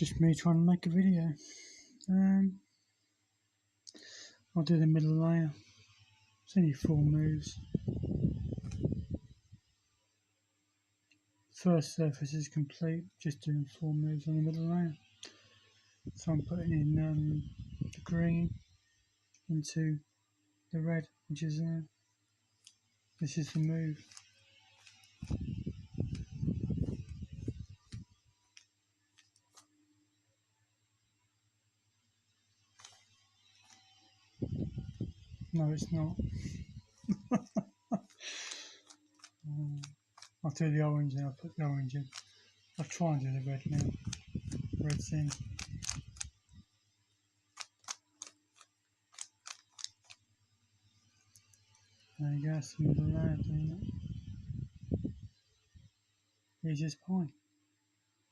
Just me trying to make a video. Um, I'll do the middle layer. It's only 4 moves. First surface is complete, just doing 4 moves on the middle layer. So I'm putting in the green into the red, which is this is the move. No, it's not. I'll do the orange and I'll put the orange in. I'll try and do the red now. Red's in. There you go, that's the middle layer doing it. Easy as pie.